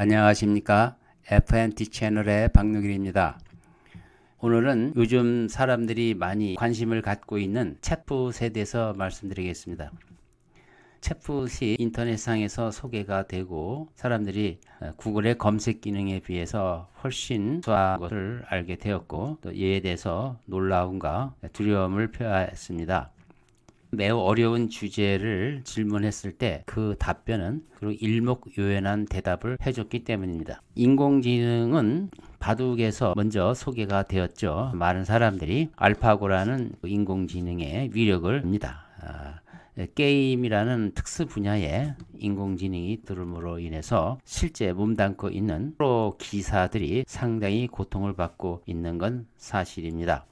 안녕하십니까? FNT 채널의 박노길입니다. 오늘은 요즘 사람들이 많이 관심을 갖고 있는 챗봇에 대해서 말씀드리겠습니다. 챗봇이 인터넷상에서 소개가 되고 사람들이 구글의 검색 기능에 비해서 훨씬 수한 것을 알게 되었고 또 이에 대해서 놀라움과 두려움을 표했습니다. 매우 어려운 주제를 질문했을 때 그 답변은 그리고 일목요연한 대답을 해줬기 때문입니다. 인공지능은 바둑에서 먼저 소개가 되었죠. 많은 사람들이 알파고라는 인공지능의 위력을 합니다. 게임이라는 특수 분야에 인공지능이 들음으로 인해서 실제 몸담고 있는 프로 기사들이 상당히 고통을 받고 있는 건 사실입니다.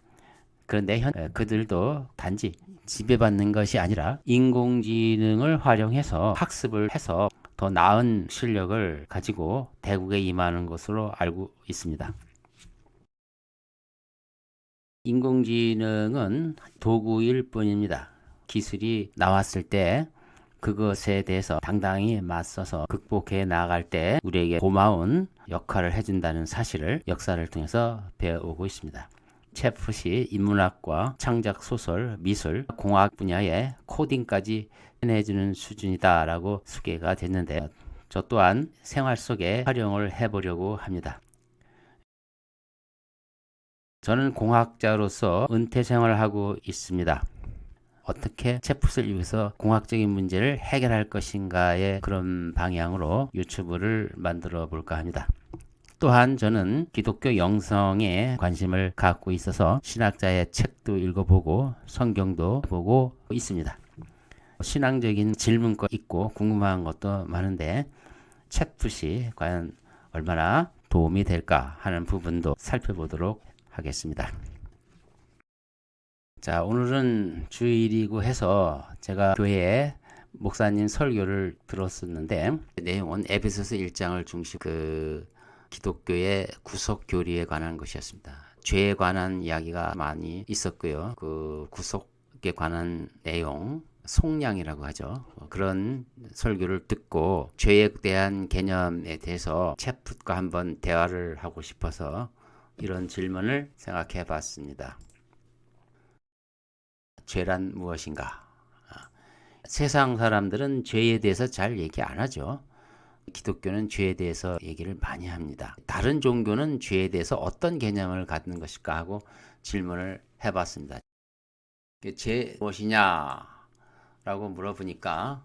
그런데 그들도 단지 지배받는 것이 아니라 인공지능을 활용해서 학습을 해서 더 나은 실력을 가지고 대국에 임하는 것으로 알고 있습니다. 인공지능은 도구일 뿐입니다. 기술이 나왔을 때 그것에 대해서 당당히 맞서서 극복해 나갈 때 우리에게 고마운 역할을 해준다는 사실을 역사를 통해서 배워오고 있습니다. 챗봇이 인문학과 창작 소설, 미술, 공학 분야의 코딩까지 해내주는 수준이다라고 소개가 됐는데 저 또한 생활 속에 활용을 해보려고 합니다. 저는 공학자로서 은퇴 생활을 하고 있습니다. 어떻게 챗봇을 이용해서 공학적인 문제를 해결할 것인가의 그런 방향으로 유튜브를 만들어 볼까 합니다. 또한 저는 기독교 영성에 관심을 갖고 있어서 신학자의 책도 읽어보고 성경도 보고 있습니다. 신앙적인 질문도 있고 궁금한 것도 많은데 챗봇이 과연 얼마나 도움이 될까 하는 부분도 살펴보도록 하겠습니다. 자, 오늘은 주일이고 해서 제가 교회에 목사님 설교를 들었었는데 내용은 에베소서 1장을 중심 기독교의 구속 교리에 관한 것이었습니다. 죄에 관한 이야기가 많이 있었고요. 그 구속에 관한 내용, 속량이라고 하죠. 그런 설교를 듣고 죄에 대한 개념에 대해서 챗봇과 한번 대화를 하고 싶어서 이런 질문을 생각해 봤습니다. 죄란 무엇인가? 세상 사람들은 죄에 대해서 잘 얘기 안 하죠. 기독교는 죄에 대해서 얘기를 많이 합니다. 다른 종교는 죄에 대해서 어떤 개념을 갖는 것일까 하고 질문을 해봤습니다. 죄 무엇이냐? 라고 물어보니까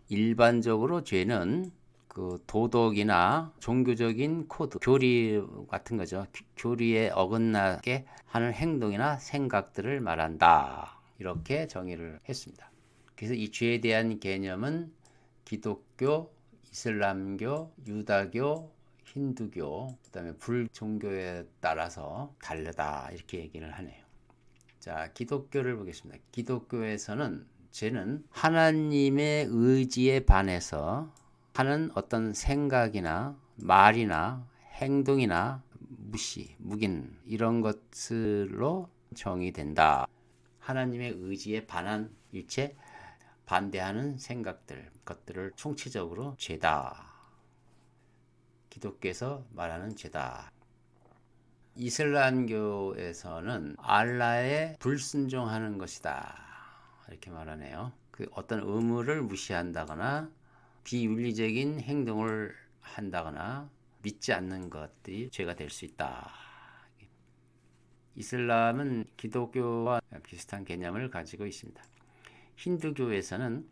일반적으로 죄는 그 도덕이나 종교적인 코드, 교리 같은 거죠. 교리에 어긋나게 하는 행동이나 생각들을 말한다. 이렇게 정의를 했습니다. 그래서 이 죄에 대한 개념은 기독교, 이슬람교, 유다교, 힌두교, 그다음에 불종교에 따라서 다르다 이렇게 얘기를 하네요. 자, 기독교를 보겠습니다. 기독교에서는 죄는 하나님의 의지에 반해서 하는 어떤 생각이나 말이나 행동이나 무시, 묵인 이런 것으로 정의된다. 하나님의 의지에 반한 일체 반대하는 것들을 총체적으로 죄다. 기독교에서 말하는 죄다. 이슬람교에서는 알라에 불순종하는 것이다. 이렇게 말하네요. 그 어떤 의무를 무시한다거나 비윤리적인 행동을 한다거나 믿지 않는 것들이 죄가 될 수 있다. 이슬람은 기독교와 비슷한 개념을 가지고 있습니다. 힌두교에서는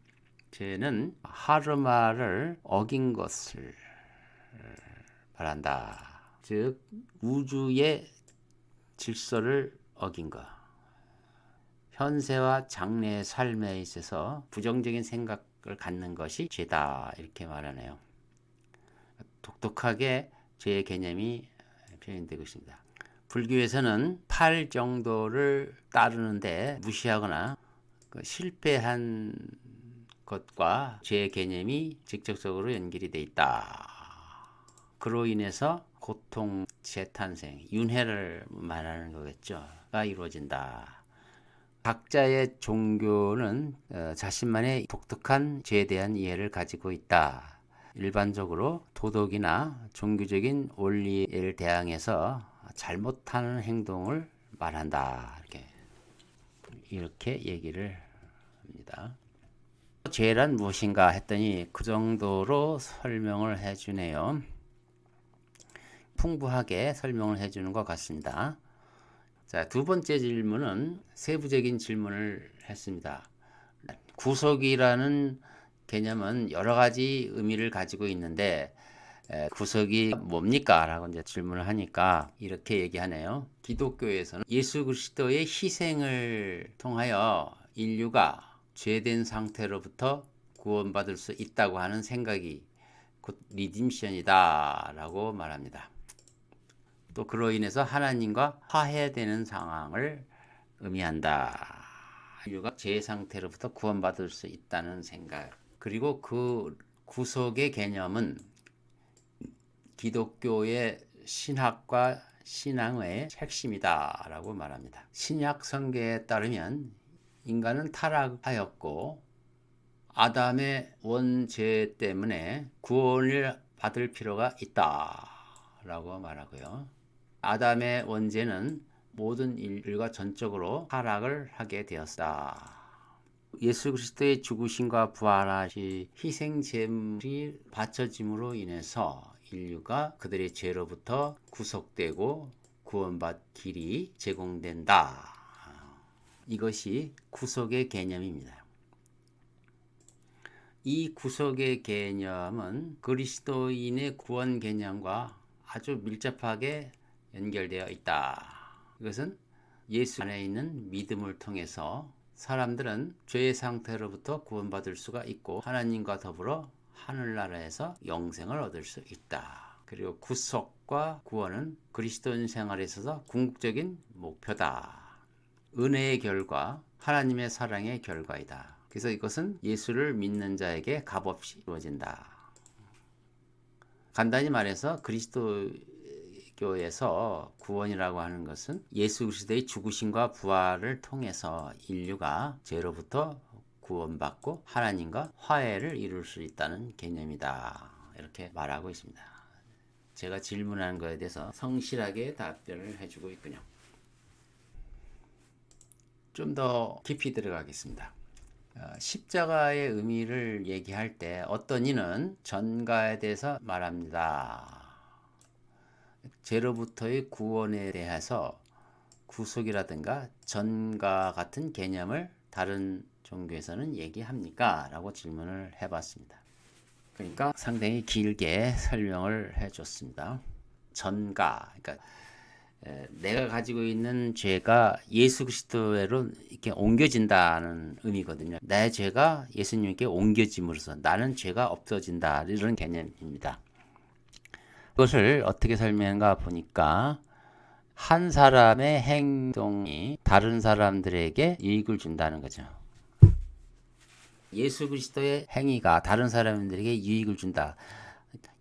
죄는 하르마를 어긴 것을 말한다. 즉 우주의 질서를 어긴 것. 현세와 장래의 삶에 있어서 부정적인 생각을 갖는 것이 죄다. 이렇게 말하네요. 독특하게 죄의 개념이 표현되고 있습니다. 불교에서는 8 정도를 따르는데 무시하거나 실패한 것과 죄의 개념이 직접적으로 연결이 되어 있다. 그로 인해서 고통, 재탄생, 윤회를 말하는 거겠죠.가 이루어진다. 각자의 종교는 자신만의 독특한 죄에 대한 이해를 가지고 있다. 일반적으로 도덕이나 종교적인 원리에 대항해서 잘못하는 행동을 말한다. 이렇게 얘기를 합니다. 죄란 무엇인가 했더니 그 정도로 설명을 해주네요. 풍부하게 설명을 해주는 것 같습니다. 자, 두 번째 질문은 세부적인 질문을 했습니다. 구속이라는 개념은 여러 가지 의미를 가지고 있는데 구속이 뭡니까? 라고 이제 질문을 하니까 이렇게 얘기하네요. 기독교에서는 예수 그리스도의 희생을 통하여 인류가 죄된 상태로부터 구원받을 수 있다고 하는 생각이 곧 리딤션이다 라고 말합니다. 또 그로 인해서 하나님과 화해되는 상황을 의미한다. 인류가 죄 상태로부터 구원받을 수 있다는 생각. 그리고 그 구속의 개념은 기독교의 신학과 신앙의 핵심이다 라고 말합니다. 신약 성경에 따르면 인간은 타락하였고 아담의 원죄 때문에 구원을 받을 필요가 있다 라고 말하고요. 아담의 원죄는 모든 인류가 전적으로 타락을 하게 되었다. 예수 그리스도의 죽으심과 부활하신 희생 제물이 바쳐짐으로 인해서 인류가 그들의 죄로부터 구속되고 구원받 길이 제공된다. 이것이 구속의 개념입니다. 이 구속의 개념은 그리스도인의 구원 개념과 아주 밀접하게 연결되어 있다. 이것은 예수 안에 있는 믿음을 통해서 사람들은 죄의 상태로부터 구원받을 수가 있고 하나님과 더불어 하늘나라에서 영생을 얻을 수 있다. 그리고 구속과 구원은 그리스도인 생활에 있어서 궁극적인 목표다. 은혜의 결과, 하나님의 사랑의 결과이다. 그래서 이것은 예수를 믿는 자에게 값없이 이루어진다. 간단히 말해서 그리스도교에서 구원이라고 하는 것은 예수 그리스도의 죽으심과 부활을 통해서 인류가 죄로부터 구원받고 하나님과 화해를 이룰 수 있다는 개념이다. 이렇게 말하고 있습니다. 제가 질문한 것에 대해서 성실하게 답변을 해주고 있군요. 좀 더 깊이 들어가겠습니다. 십자가의 의미를 얘기할 때 어떤 이는 전가에 대해서 말합니다. 죄로부터의 구원에 대해서 구속이라든가 전가 같은 개념을 다른 종교에서는 얘기합니까? 라고 질문을 해봤습니다. 그러니까 상당히 길게 설명을 해줬습니다. 전가, 그러니까 내가 가지고 있는 죄가 예수 그리스도로 이렇게 옮겨진다는 의미거든요. 내 죄가 예수님께 옮겨짐으로써 나는 죄가 없어진다, 이런 개념입니다. 그것을 어떻게 설명한가 보니까 한 사람의 행동이 다른 사람들에게 이익을 준다는 거죠. 예수 그리스도의 행위가 다른 사람들에게 유익을 준다.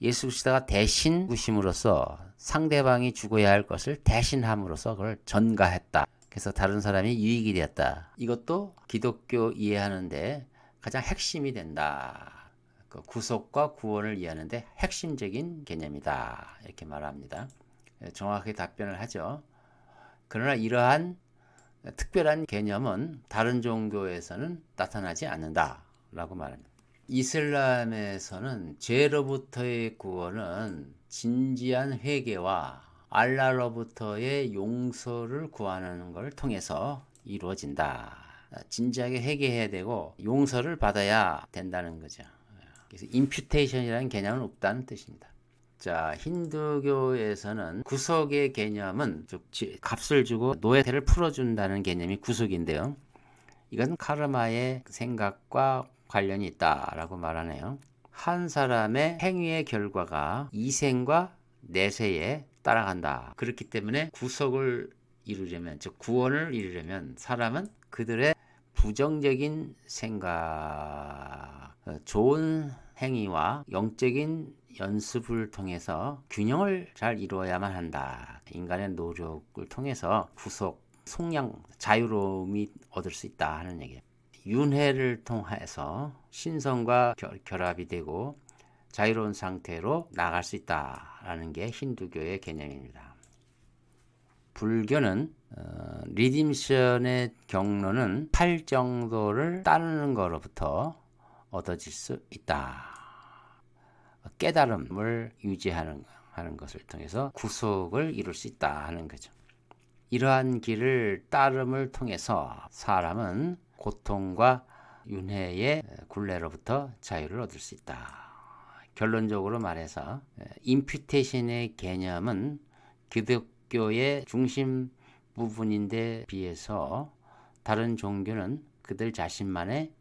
예수 그리스도가 대신 죽으심으로써 상대방이 죽어야 할 것을 대신함으로써 그걸 전가했다. 그래서 다른 사람이 유익이 되었다. 이것도 기독교 이해하는데 가장 핵심이 된다. 그 구속과 구원을 이해하는데 핵심적인 개념이다. 이렇게 말합니다. 정확하게 답변을 하죠. 그러나 이러한 특별한 개념은 다른 종교에서는 나타나지 않는다 라고 말합니다. 이슬람에서는 죄로부터의 구원은 진지한 회개와 알라로부터의 용서를 구하는 걸 통해서 이루어진다. 진지하게 회개해야 되고 용서를 받아야 된다는 거죠. 그래서 임퓨테이션이라는 개념은 없다는 뜻입니다. 자, 힌두교에서는 구속의 개념은 즉 값을 주고 노예를 풀어준다는 개념이 구속인데요. 이건 카르마의 생각과 관련이 있다라고 말하네요. 한 사람의 행위의 결과가 이생과 내세에 따라간다. 그렇기 때문에 구속을 이루려면, 즉 구원을 이루려면 사람은 그들의 부정적인 생각, 좋은 행위와 영적인 연습을 통해서 균형을 잘 이루어야만 한다. 인간의 노력을 통해서 구속, 속량, 자유로움이 얻을 수 있다 하는 얘기예요. 윤회를 통해서 신성과 결합이 되고 자유로운 상태로 나갈 수 있다라는 게 힌두교의 개념입니다. 불교는 리딤션의 경로는 8 정도를 따르는 것으로부터 얻어질 수 있다. 깨달음을 유지하는 것을 통해서 구속을 이룰 수 있다 하는 거죠. 이러한 길을 따름을 통해서 사람은 고통과 윤회의 굴레로부터 자유를 얻을 수 있다. 결론적으로 말해서 임퓨테이션의 개념은 기독교의 중심 부분인데 비해서 다른 종교는 그들 자신만의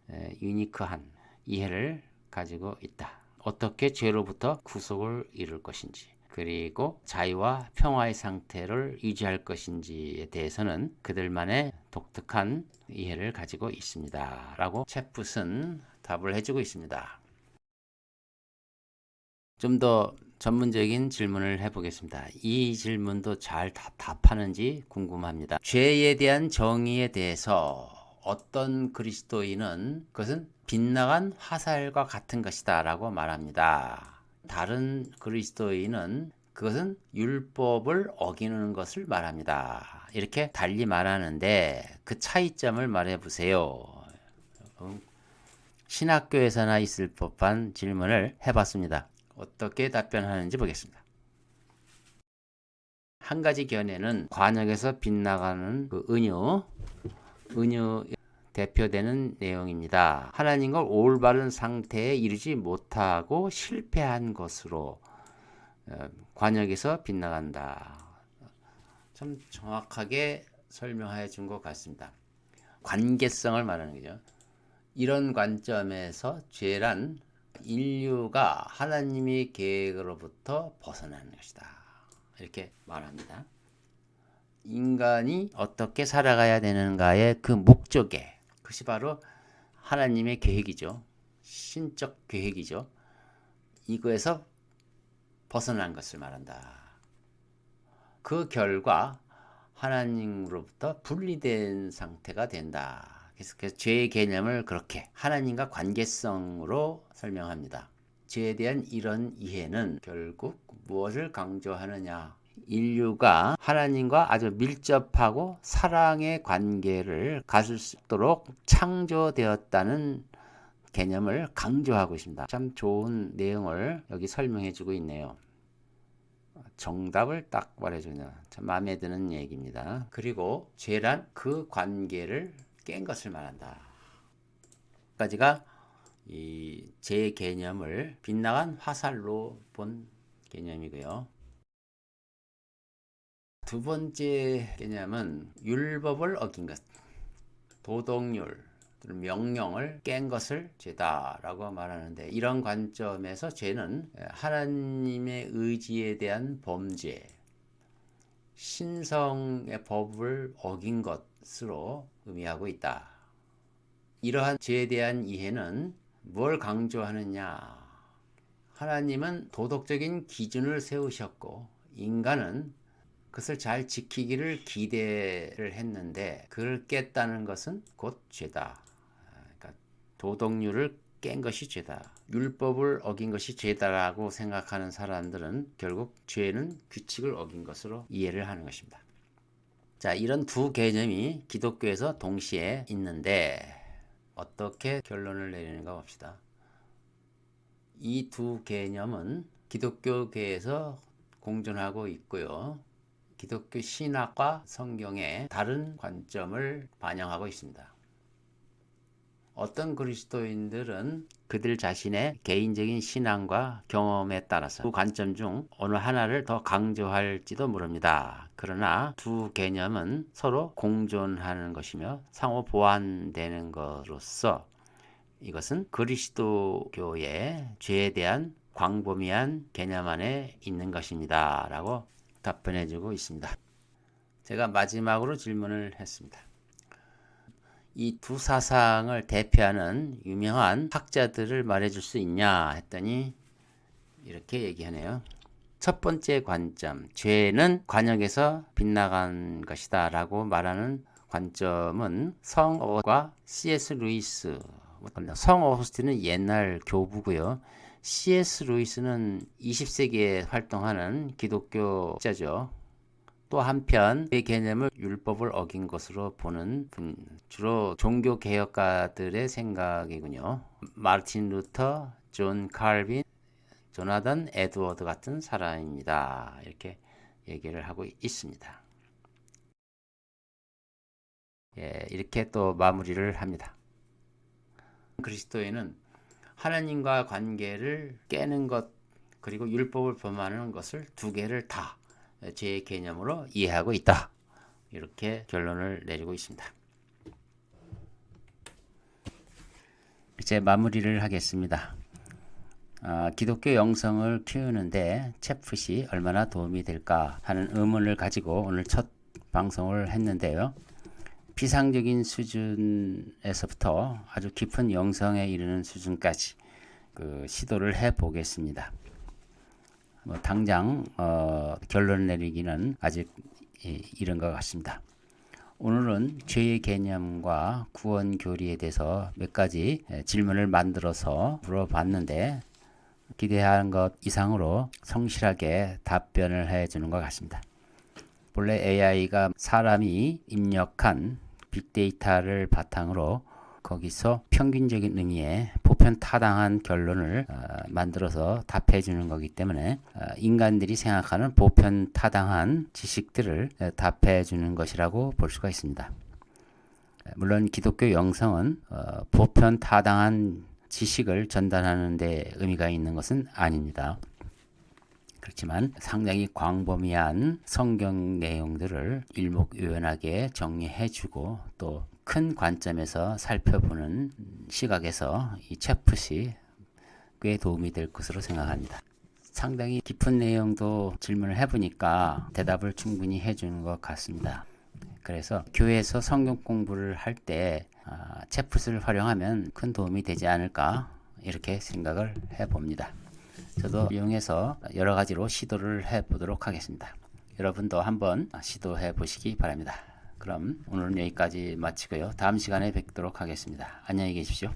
유니크한 이해를 가지고 있다. 어떻게 죄로부터 구속을 이룰 것인지, 그리고 자유와 평화의 상태를 유지할 것인지에 대해서는 그들만의 독특한 이해를 가지고 있습니다. 라고 채풋은 답을 해주고 있습니다. 좀 더 전문적인 질문을 해보겠습니다. 이 질문도 잘 답하는지 궁금합니다. 죄에 대한 정의에 대해서 어떤 그리스도인은 그것은 빗나간 화살과 같은 것이다 라고 말합니다. 다른 그리스도인은 그것은 율법을 어기는 것을 말합니다. 이렇게 달리 말하는데 그 차이점을 말해 보세요. 신학교에서나 있을 법한 질문을 해봤습니다. 어떻게 답변하는지 보겠습니다. 한 가지 견해는 관역에서 빗나가는 그 은유 대표되는 내용입니다. 하나님과 올바른 상태에 이르지 못하고 실패한 것으로 관역에서 빗나간다. 참 정확하게 설명해 준 것 같습니다. 관계성을 말하는 거죠. 이런 관점에서 죄란 인류가 하나님의 계획으로부터 벗어나는 것이다. 이렇게 말합니다. 인간이 어떻게 살아가야 되는가의 그 목적에, 그것이 바로 하나님의 계획이죠. 신적 계획이죠. 이거에서 벗어난 것을 말한다. 그 결과 하나님으로부터 분리된 상태가 된다. 그래서 죄의 개념을 그렇게 하나님과 관계성으로 설명합니다. 죄에 대한 이런 이해는 결국 무엇을 강조하느냐? 인류가 하나님과 아주 밀접하고 사랑의 관계를 가질 수 있도록 창조되었다는 개념을 강조하고 있습니다. 참 좋은 내용을 여기 설명해 주고 있네요. 정답을 딱 말해주네요. 참 마음에 드는 얘기입니다. 그리고 죄란 그 관계를 깬 것을 말한다. 까지가 이 제 개념을 빗나간 화살로 본 개념이고요. 두 번째 개념은 율법을 어긴 것, 도덕률, 명령을 깬 것을 죄다라고 말하는데, 이런 관점에서 죄는 하나님의 의지에 대한 범죄, 신성의 법을 어긴 것으로 의미하고 있다. 이러한 죄에 대한 이해는 뭘 강조하느냐? 하나님은 도덕적인 기준을 세우셨고 인간은 그것을 잘 지키기를 기대를 했는데 그걸 깼다는 것은 곧 죄다. 그러니까 도덕률을 깬 것이 죄다. 율법을 어긴 것이 죄다라고 생각하는 사람들은 결국 죄는 규칙을 어긴 것으로 이해를 하는 것입니다. 자, 이런 두 개념이 기독교에서 동시에 있는데 어떻게 결론을 내리는가 봅시다. 이 두 개념은 기독교계에서 공존하고 있고요. 기독교 신학과 성경의 다른 관점을 반영하고 있습니다. 어떤 그리스도인들은 그들 자신의 개인적인 신앙과 경험에 따라서 두 관점 중 어느 하나를 더 강조할지도 모릅니다. 그러나 두 개념은 서로 공존하는 것이며 상호 보완되는 것으로서 이것은 그리스도교의 죄에 대한 광범위한 개념 안에 있는 것입니다. 라고 답변해주고 있습니다. 제가 마지막으로 질문을 했습니다. 이 두 사상을 대표하는 유명한 학자들을 말해줄 수 있냐 했더니 이렇게 얘기하네요. 첫 번째 관점, 죄는 관역에서 빗나간 것이다 라고 말하는 관점은 성어과 C.S. 루이스, 성 어거스틴은 옛날 교부고요. C.S. 루이스는 20세기에 활동하는 기독교자죠. 또 한편 이 개념을 율법을 어긴 것으로 보는 주로 종교 개혁가들의 생각이군요. 마르틴 루터, 존 칼빈, 조나단 에드워드 같은 사람입니다. 이렇게 얘기를 하고 있습니다. 예, 이렇게 또 마무리를 합니다. 그리스도인은 하나님과 관계를 깨는 것 그리고 율법을 범하는 것을 두 개를 다 제 개념으로 이해하고 있다. 이렇게 결론을 내리고 있습니다. 이제 마무리를 하겠습니다. 기독교 영성을 키우는데 챗풋이 얼마나 도움이 될까 하는 의문을 가지고 오늘 첫 방송을 했는데요. 피상적인 수준에서부터 아주 깊은 영성에 이르는 수준까지 시도를 해 보겠습니다. 당장 결론 내리기는 아직 이른 것 같습니다. 오늘은 죄의 개념과 구원 교리에 대해서 몇 가지 질문을 만들어서 물어봤는데 기대한 것 이상으로 성실하게 답변을 해주는 것 같습니다. 본래 AI가 사람이 입력한 빅데이터를 바탕으로 거기서 평균적인 의미의 보편타당한 결론을 만들어서 답해주는 거기 때문에 인간들이 생각하는 보편타당한 지식들을 답해주는 것이라고 볼 수가 있습니다. 물론 기독교 영성은 보편타당한 지식을 전달하는 데 의미가 있는 것은 아닙니다. 그렇지만 상당히 광범위한 성경 내용들을 일목요연하게 정리해주고 또 큰 관점에서 살펴보는 시각에서 이 챗풋이 꽤 도움이 될 것으로 생각합니다. 상당히 깊은 내용도 질문을 해보니까 대답을 충분히 해주는 것 같습니다. 그래서 교회에서 성경 공부를 할 때 챗풋을 활용하면 큰 도움이 되지 않을까 이렇게 생각을 해봅니다. 저도 이용해서 여러 가지로 시도를 해보도록 하겠습니다. 여러분도 한번 시도해 보시기 바랍니다. 그럼 오늘은 여기까지 마치고요. 다음 시간에 뵙도록 하겠습니다. 안녕히 계십시오.